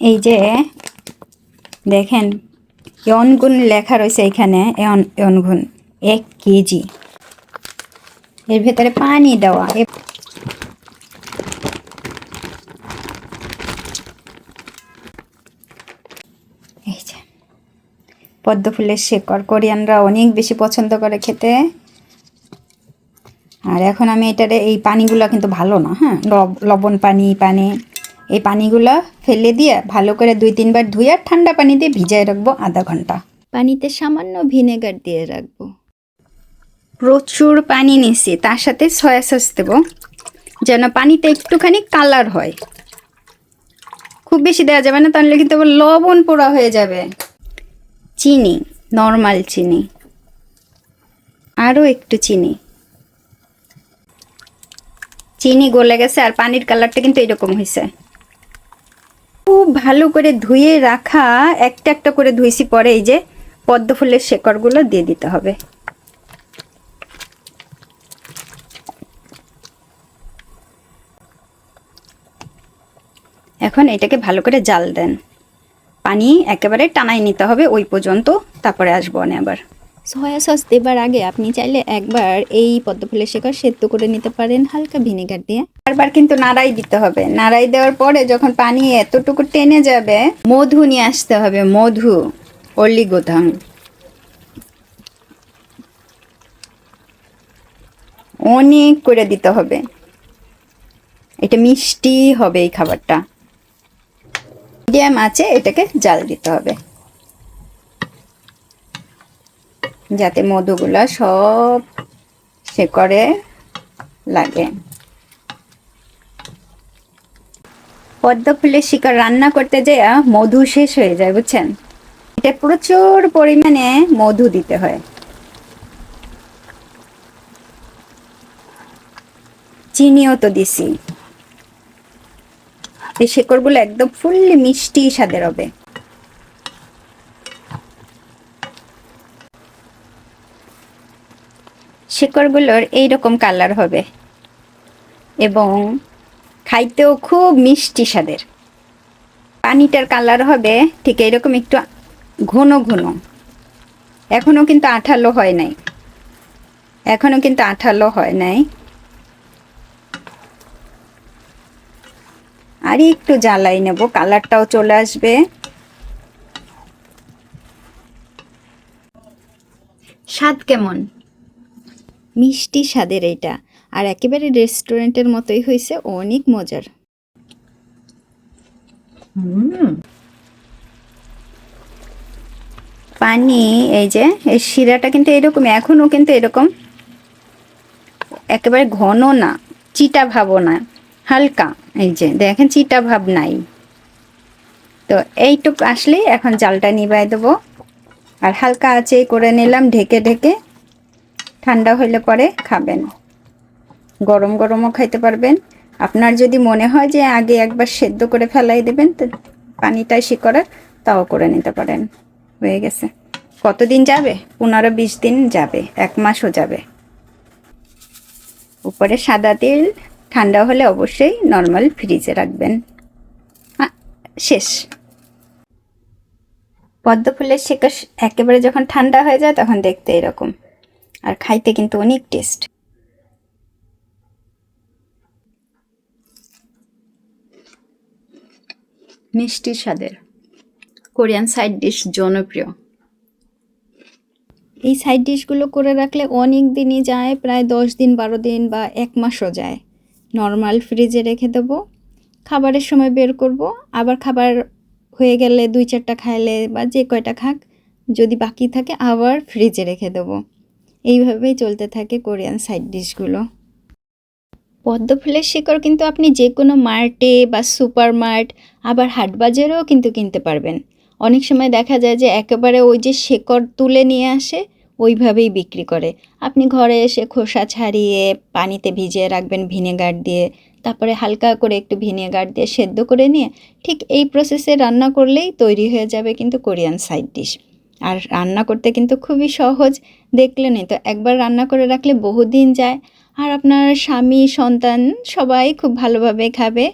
এই যে দেখেন অনগুণ লেখা রয়েছে এখানে, অনগুণ 1 কেজি। এর ভেতরে পানি দেওয়া। এই যে পদ্ম ফুলের শেকড় কোরিয়ানরা অনেক বেশি পছন্দ করে খেতে। আর এখন আমি এটারে এই পানিগুলো কিন্তু ভালো না, হ্যাঁ, লবণ পানি এই পানিগুলো ফেলে দিয়ে ভালো করে 2-3 বার ধুয়ে ঠান্ডা পানি দিয়ে ভিজায় রাখবো আধা ঘন্টা। পানিতে সামান্য ভিনেগার দিয়ে রাখবো। প্রচুর পানি নিছি, তার সাথে সয়া সস দেবো যেন পানিটা একটুখানি কালার হয়। খুব বেশি দেওয়া যাবে না, তাহলে কিন্তু আবার লবণ পোড়া হয়ে যাবে। চিনি, নর্মাল চিনি, আরও একটু চিনি গলে গেছে আর পানির কালারটা কিন্তু এরকম হয়েছে। খুব ভালো করে ধুয়ে রাখা, একটা একটা করে ধুইছি, পরে এই যে পদ্ম ফুলের শেকড়গুলো দিয়ে দিতে হবে। এখন এটাকে ভালো করে জাল দেন, পানি একেবারে টানাই নিতে হবে ওই পর্যন্ত, তারপরে আসবো না আবার। সয়া সস দেবার আগে আপনি চাইলে একবার এই পদ্ম ফুলের শেকড় সেদ্ধ করে নিতে পারেন হালকা ভিনেগার দিয়ে। বারবার কিন্তু নাড়াই দিতে হবে। নাড়াই দেওয়ার পরে যখন পানি এতটুকু টেনে যাবে, মধু নিয়ে আসতে হবে। মধু, অলিগোধাং, অনেক করে দিতে হবে। এটা মিষ্টি হবে এই খাবারটা। মিডিয়াম আছে এটাকে জাল দিতে হবে যাতে মধুগুলা সব শেকড়ে লাগে। পদ্ম ফুলের শিকড় রান্না করতে যেয়ে মধু শেষ হয়ে যায়, বুঝছেন? এটা প্রচুর পরিমাণে মধু দিতে হয়। চিনিও তো দিছি। এই শেকড়গুলো একদম ফুললি মিষ্টি স্বাদের হবে। শেকড়গুলোর এইরকম কালার হবে এবং খাইতেও খুব মিষ্টি স্বাদের। পানিটার কালার হবে ঠিক এইরকম একটু ঘন ঘন। এখনো কিন্তু আঠালো হয় নাই। আর একটু জ্বালাই নেব, কালারটাও চলে আসবে। স্বাদ কেমন? মিষ্টি স্বাদের এটা, আর একেবারে রেস্টুরেন্টের মতোই হয়েছে, অনেক মজার। পানি, এই যে এই শিরাটা কিন্তু এরকম, এখনো কিন্তু এরকম একেবারে ঘন না, চিটা ভাবও না, হালকা। এই যে দেখেন চিটা ভাব নাই। তো এইটুকু আসলেই এখন জালটা নিভাই দেবো। আর হালকা আঁচে করে নিলাম, ঢেকে ঢেকে। ঠান্ডা হইলে পরে খাবেন, গরম গরমও খাইতে পারবেন। আপনার যদি মনে হয় যে আগে একবার সেদ্ধ করে ফেলাই দেবেন তো পানিটাই শিকড়ে, তাও করে নিতে পারেন। হয়ে গেছে। কতদিন যাবে? 15-20 দিন যাবে, 1 মাসও যাবে। উপরে সাদা তেল, ঠান্ডা হলে অবশ্যই নর্মাল ফ্রিজে রাখবেন। শেষ। পদ্ম ফুলের শেকড় একেবারে যখন ঠান্ডা হয়ে যায় তখন দেখতে এরকম, আর খাইতে কিন্তু অনেক টেস্ট। মিষ্টি স্বাদের কোরিয়ান সাইড ডিশ জনপ্রিয়। এই সাইড ডিশগুলো করে রাখলে অনেক দিনই যায়, প্রায় 10 দিন 12 দিন বা 1 মাসও যায়। নর্মাল ফ্রিজে রেখে দেবো, খাবারের সময় বের করব, আবার খাবার হয়ে গেলে 2-4টা খাইলে বা যে কয়টা খাক, যদি বাকি থাকে আবার ফ্রিজে রেখে দেবো। এইভাবেই চলতে থাকে কোরিয়ান সাইড ডিশগুলো। পদ্ম ফুলের শিকড় কিন্তু আপনি যে কোনো মার্টে বা সুপার মার্ট, আবার হাট বাজারেও কিন্তু কিনতে পারবেন। অনেক সময় দেখা যায় যে একেবারে ওই যে শিকড় তুলে নিয়ে আসে, ওইভাবেই বিক্রি করে। আপনি ঘরে এসে খোসা ছাড়িয়ে পানিতে ভিজিয়ে রাখবেন ভিনেগার দিয়ে, তারপরে হালকা করে একটু ভিনেগার দিয়ে সেদ্ধ করে নিয়ে ঠিক এই প্রসেসে রান্না করলেই তৈরি হয়ে যাবে কিন্তু কোরিয়ান সাইড ডিশ। আর রান্না করতে কিন্তু খুবই সহজ, দেখলেনই তো। একবার রান্না করে রাখলে বহুদিন যায়, আর আপনার স্বামী, সন্তান সবাই খুব ভালোভাবে খাবে।